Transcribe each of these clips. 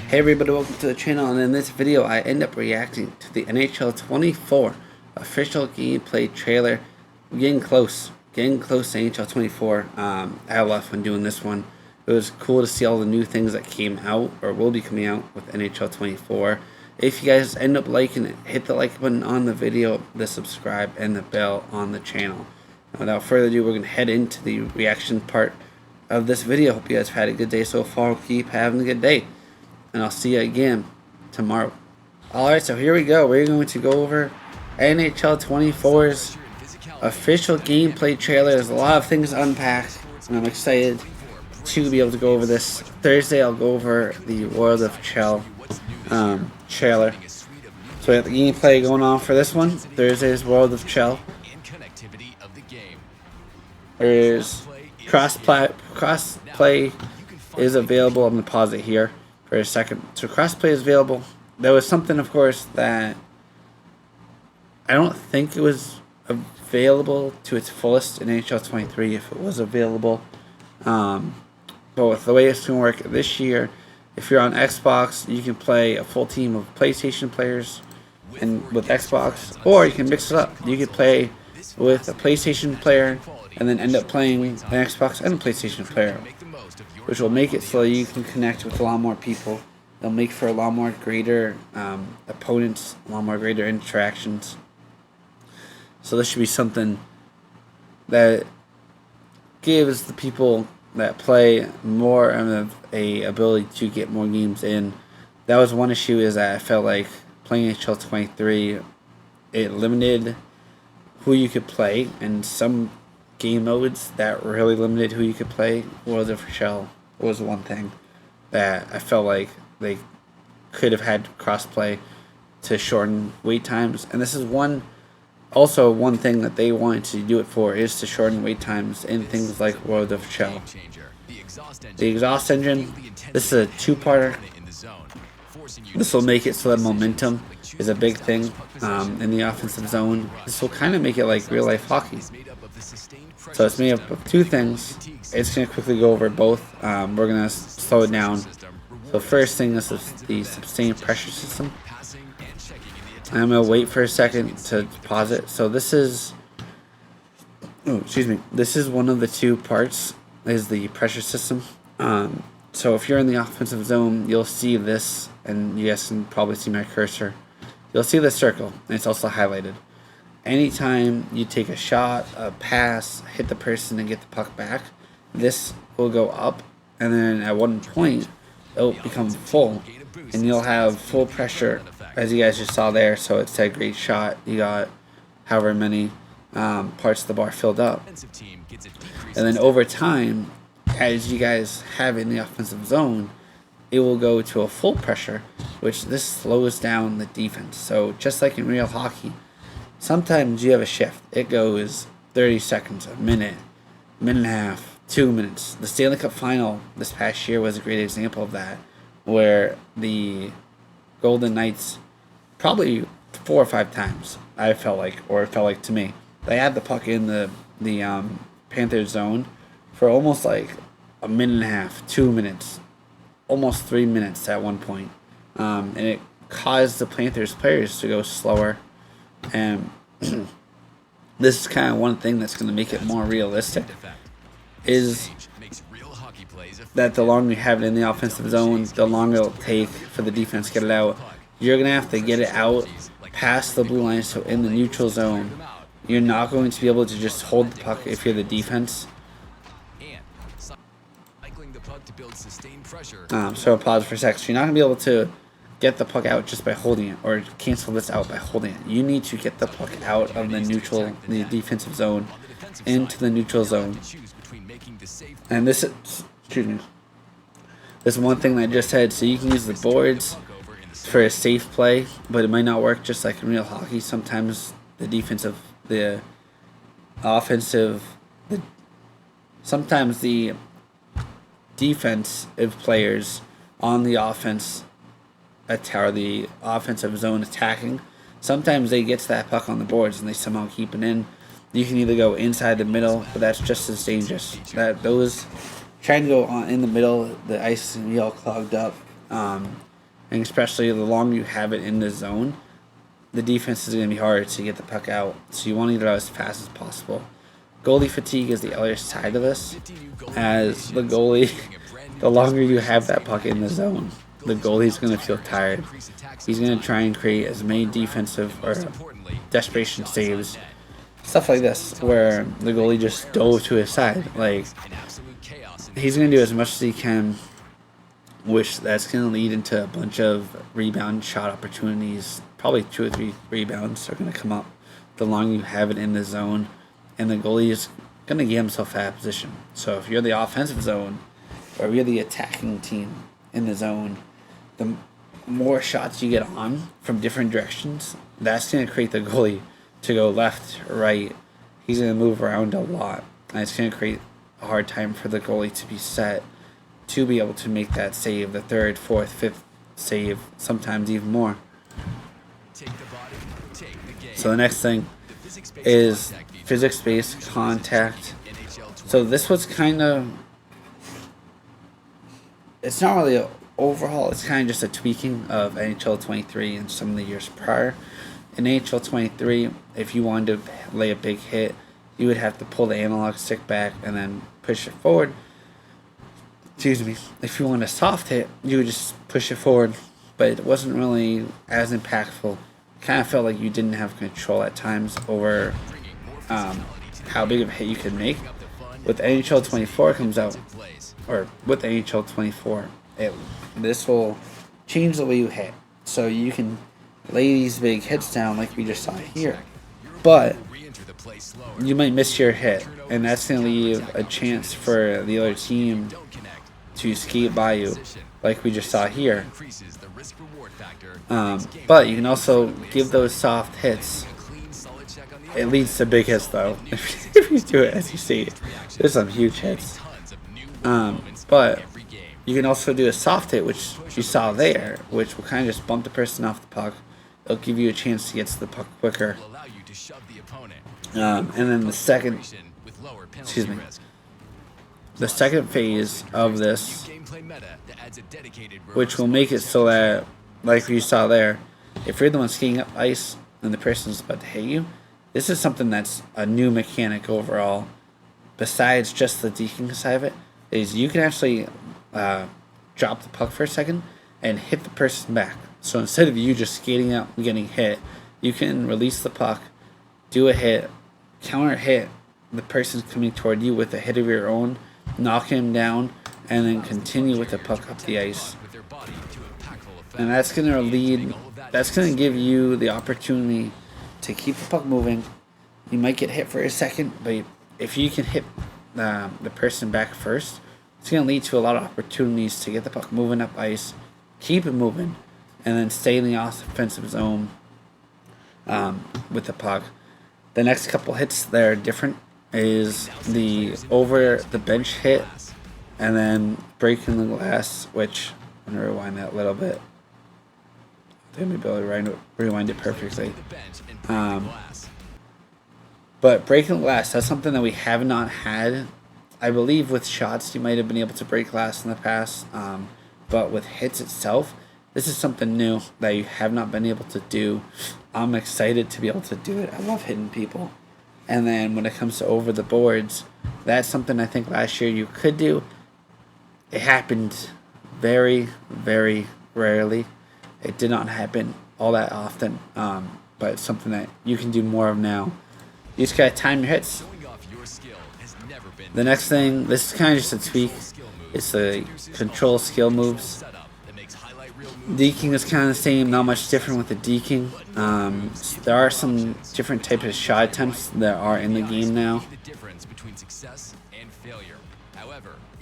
Hey everybody, welcome to the channel, and in this video I end up reacting to the NHL24 official gameplay trailer. Getting close to NHL24. I had a lot of fun doing this one. It was cool to see all the new things that came out or will be coming out with NHL24. If you guys end up liking it, hit the like button on the video, the subscribe, and the bell on the channel. And without further ado, we're going to head into the reaction part of this video. Hope you guys have had a good day so far. Keep having a good day. And I'll see you again tomorrow. Alright, so here we go. We're going to go over NHL24's official gameplay trailer. There's a lot of things to unpack, and I'm excited to be able to go over this. Thursday, I'll go over the World of Chell trailer. So we have the gameplay going on for this one. Thursday's World of Chell. There's Crossplay is available. I'm going to pause it here for a second. So Crossplay is available. There was something, of course, that I don't think it was available to its fullest in NHL 23 if it was available. But with the way it's going to work this year, if you're on Xbox, you can play a full team of PlayStation players and with Xbox, or you can mix it up. You could play with a PlayStation player and then end up playing an Xbox and a PlayStation player, which will make it so you can connect with a lot more people. It'll make for a lot more greater opponents, a lot more greater interactions. So this should be something that gives the people that play more of a ability to get more games in. That was one issue, is that I felt like playing NHL 23, it limited who you could play, and some game modes that really limited who you could play. World of Chell was one thing that I felt like they could have had crossplay to shorten wait times, and this is one thing that they wanted to do it for, is to shorten wait times in things like World of Chell. The exhaust engine, this is a two-parter. This will make it so that momentum is a big thing in the offensive zone. This will kind of make it like real-life hockey. So it's made up of two things. It's going to quickly go over both. We're going to slow it down. So first thing, this is the sustained pressure system. I'm going to wait for a second to pause it. So this is, this is one of the two parts, is the pressure system. So if you're in the offensive zone, you'll see this, and you guys can probably see my cursor. You'll see the circle, and it's also highlighted. Anytime you take a shot, a pass, hit the person, and get the puck back, this will go up, and then at one point, it'll become full, and you'll have full pressure, as you guys just saw there. So it's a great shot. You got however many parts of the bar filled up. And then over time, as you guys have in the offensive zone, it will go to a full pressure, which this slows down the defense. So just like in real hockey, sometimes you have a shift. It goes 30 seconds, a minute, minute and a half, 2 minutes. The Stanley Cup Final this past year was a great example of that, where the Golden Knights, probably 4 or 5 times, it felt like to me, they had the puck in the Panthers zone for almost like a minute and a half, 2 minutes, almost 3 minutes at one point. And it caused the Panthers players to go slower. And this is kind of one thing that's going to make it more realistic, is that the longer you have it in the offensive zone, the longer it'll take for the defense to get it out. You're going to have to get it out past the blue line, so in the neutral zone. You're not going to be able to just hold the puck if you're the defense. So I'll pause for a sec. So you're not going to be able to get the puck out just by holding it, or cancel this out by holding it. You need to get the puck out of the defensive zone, into the neutral zone. And this is, this is one thing that I just said. So you can use the boards for a safe play, but it might not work just like in real hockey. Sometimes sometimes the defensive players on the offense or the offensive zone attacking, sometimes they get to that puck on the boards and they somehow keep it in. You can either go inside the middle, but that's just as dangerous. Those trying to go in the middle, the ice is gonna be all clogged up. and especially the longer you have it in the zone, the defense is going to be harder to get the puck out. So you want to get it out as fast as possible. Goalie fatigue is the other side of this. As the goalie, the longer you have that puck in the zone, the goalie's going to feel tired. He's going to try and create as many defensive or desperation saves, stuff like this, where the goalie just dove to his side. Like, he's going to do as much as he can, which that's going to lead into a bunch of rebound shot opportunities. Probably 2 or 3 rebounds are going to come up the longer you have it in the zone, and the goalie is going to get himself out of position. So if you're the offensive zone, or you're the attacking team in the zone, the more shots you get on from different directions, that's going to create the goalie to go left, right. He's going to move around a lot, and it's going to create a hard time for the goalie to be set to be able to make that save, the 3rd, 4th, 5th save, sometimes even more. So the next thing is physics-based contact. So this was kind of, it's not really an overhaul, it's kind of just a tweaking of NHL23 and some of the years prior. In NHL23, if you wanted to lay a big hit, you would have to pull the analog stick back and then push it forward. Excuse me. If you want a soft hit, you would just push it forward, but it wasn't really as impactful. Kind of felt like you didn't have control at times over how big of a hit you could make. With NHL 24 comes out, or with NHL 24, this will change the way you hit. So you can lay these big hits down like we just saw here, but you might miss your hit, and that's going to leave a chance for the other team to skate by you, like we just saw here. But you can also give those soft hits. It leads to big hits, though. If you do it as you see, there's some huge hits. But you can also do a soft hit, which you saw there, which will kind of just bump the person off the puck. It'll give you a chance to get to the puck quicker. And then the second phase of this, which will make it so that, like you saw there, if you're the one skating up ice and the person's about to hit you, this is something that's a new mechanic overall, besides just the deking side of it, is you can actually drop the puck for a second and hit the person back. So instead of you just skating out and getting hit, you can release the puck, do a hit, counter hit the person coming toward you with a hit of your own, knock him down, and then continue with the puck up the ice. And that's going to give you the opportunity to keep the puck moving. You might get hit for a second, but if you can hit the person back first, it's going to lead to a lot of opportunities to get the puck moving up ice, keep it moving, and then stay in the offensive zone with the puck. The next couple hits that are different is the over the bench hit, and then breaking the glass, which I'm going to rewind that a little bit. I think maybe I'll rewind it perfectly. But breaking glass, that's something that we have not had. I believe with shots you might have been able to break glass in the past, but with hits itself, this is something new that you have not been able to do. I'm excited to be able to do it. I love hitting people. And then when it comes to over the boards, that's something I think last year you could do. It happened very, very rarely. It did not happen all that often, but it's something that you can do more of now. You just gotta time your hits. The next thing, this is kind of just a tweak. It's the control skill moves. Deking is kind of the same, not much different with the deking. There are some different types of shot attempts that are in the game now.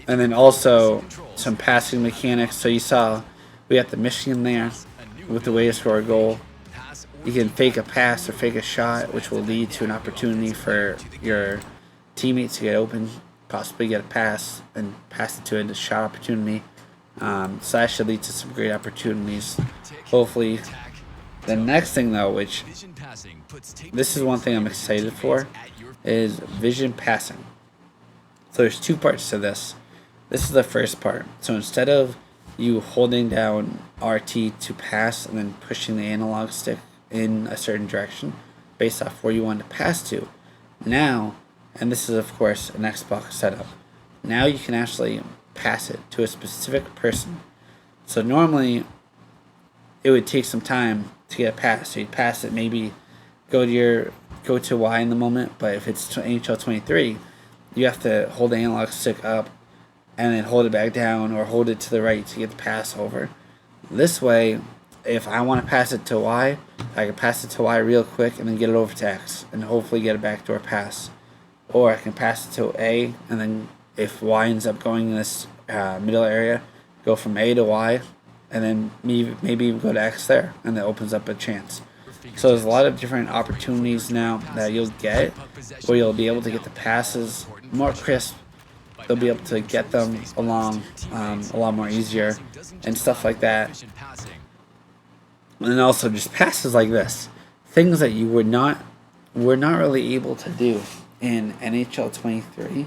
And then also some passing mechanics. So you saw we got the Michigan there with the way to score a goal. You can fake a pass or fake a shot, which will lead to an opportunity for your teammates to get open, possibly get a pass and pass it to a shot opportunity. So that should lead to some great opportunities, hopefully. The next thing, though, which this is one thing I'm excited for, is vision passing. So there's two parts to this. This is the first part. So instead of you holding down RT to pass and then pushing the analog stick in a certain direction based off where you want to pass to. Now, and this is of course an Xbox setup, now you can actually pass it to a specific person. So normally it would take some time to get a pass. So you'd pass it, maybe go to Y in the moment, but if it's NHL23, you have to hold the analog stick up and then hold it back down or hold it to the right to get the pass over. This way, if I want to pass it to Y, I can pass it to Y real quick and then get it over to X and hopefully get a backdoor pass. Or I can pass it to A and then if Y ends up going in this middle area, go from A to Y and then maybe even go to X there, and that opens up a chance. So there's a lot of different opportunities now that you'll get where you'll be able to get the passes more crisp. They'll be able to get them along a lot more easier and stuff like that. And also just passes like this, things that you were not really able to do in NHL 23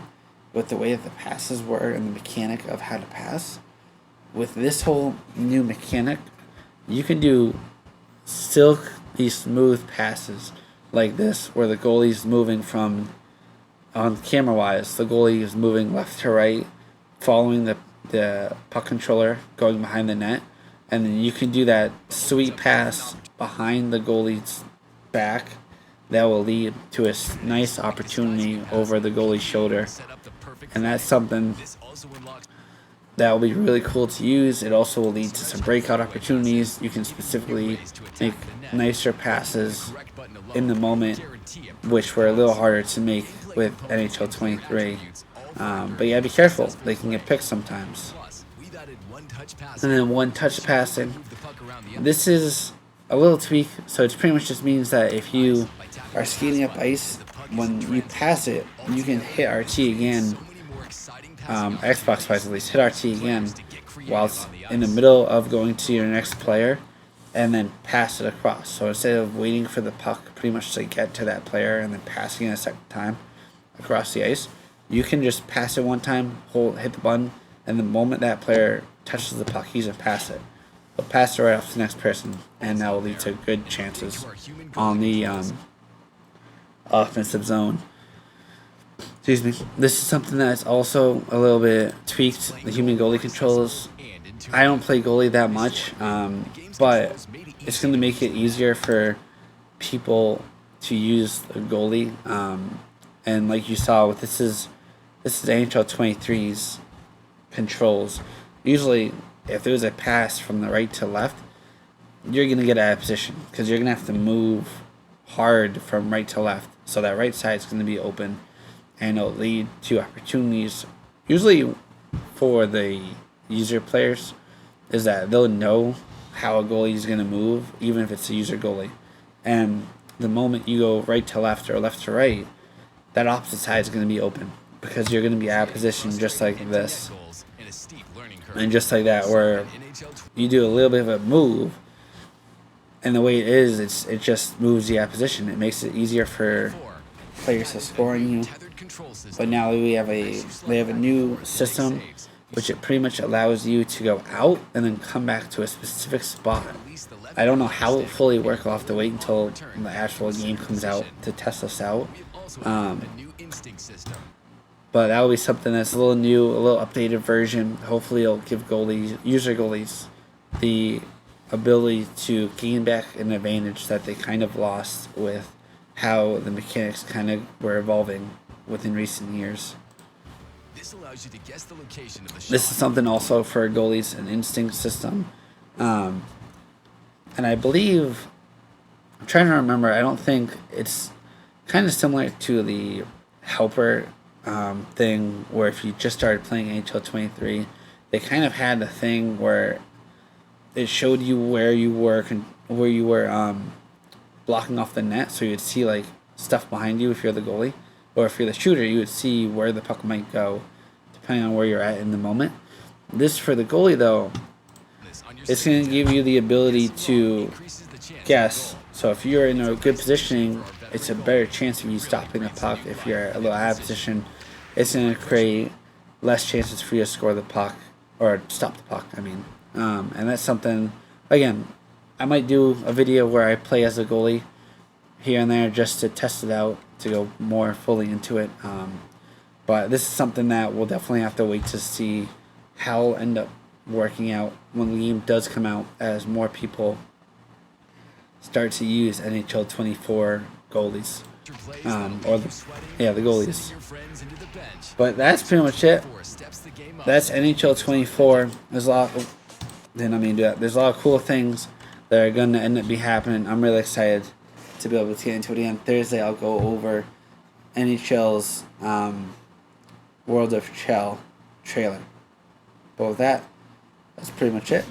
with the way that the passes were and the mechanic of how to pass. With this whole new mechanic, you can do silky smooth passes like this, where the goalie's moving from, on camera wise, the goalie is moving left to right, following the puck controller, going behind the net, and then you can do that sweet pass behind the goalie's back that will lead to a nice opportunity over the goalie's shoulder. And that's something that will be really cool to use. It also will lead to some breakout opportunities. You can specifically make nicer passes in the moment, which were a little harder to make with NHL 23. But yeah, be careful. They can get picked sometimes. And then one touch passing. This is a little tweak, so it pretty much just means that if you are skating up ice, when you pass it, you can hit RT again. Xbox wise at least, hit RT again whilst in the middle of going to your next player and then pass it across. So instead of waiting for the puck pretty much to get to that player and then passing it a second time across the ice, you can just pass it one time, hit the button, and the moment that player touches the puck, he's going to pass it. But pass it right off to the next person, and that will lead to good chances on the offensive zone. Excuse me. This is something that's also a little bit tweaked. The human goalie controls. I don't play goalie that much, but it's going to make it easier for people to use the goalie. And like you saw, with this is NHL 23's controls. Usually, if there's a pass from the right to left, you're going to get out of position because you're going to have to move hard from right to left. So that right side is going to be open, and it'll lead to opportunities. Usually for the user players is that they'll know how a goalie is going to move, even if it's a user goalie. And the moment you go right to left or left to right, that opposite side is going to be open because you're going to be out of position just like this. And just like that, where you do a little bit of a move, and the way it is, it just moves you out of position. It makes it easier for players to score on you. But now they have a new system, which it pretty much allows you to go out and then come back to a specific spot. I don't know how it will fully work. I'll have to wait until the actual game comes out to test this out. But that will be something that's a little new, a little updated version. Hopefully it'll give user goalies, the ability to gain back an advantage that they kind of lost with how the mechanics kind of were evolving within recent years. This allows you to guess the location of the shot. This is something also for goalies, an instinct system. And I believe, I'm trying to remember, I don't think it's kind of similar to the helper thing where if you just started playing NHL 23, they kind of had a thing where it showed you where you were blocking off the net, so you'd see like stuff behind you if you're the goalie, or if you're the shooter, you would see where the puck might go depending on where you're at in the moment. This for the goalie though, it's going to give you the ability to guess. So if you're in a good positioning, it's a better chance of you stopping the puck. If you're a little out of position, it's going to create less chances for you to score the puck, or stop the puck, I mean. And that's something, again, I might do a video where I play as a goalie here and there just to test it out, to go more fully into it. But this is something that we'll definitely have to wait to see how it'll end up working out when the game does come out, as more people start to use NHL24 goalies. The goalies. But that's pretty much it. That's NHL24. There's a lot. There's a lot of cool things that are going to end up be happening. I'm really excited to be able to get into it again. Thursday, I'll go over NHL's World of Chell trailer. But with that, that's pretty much it.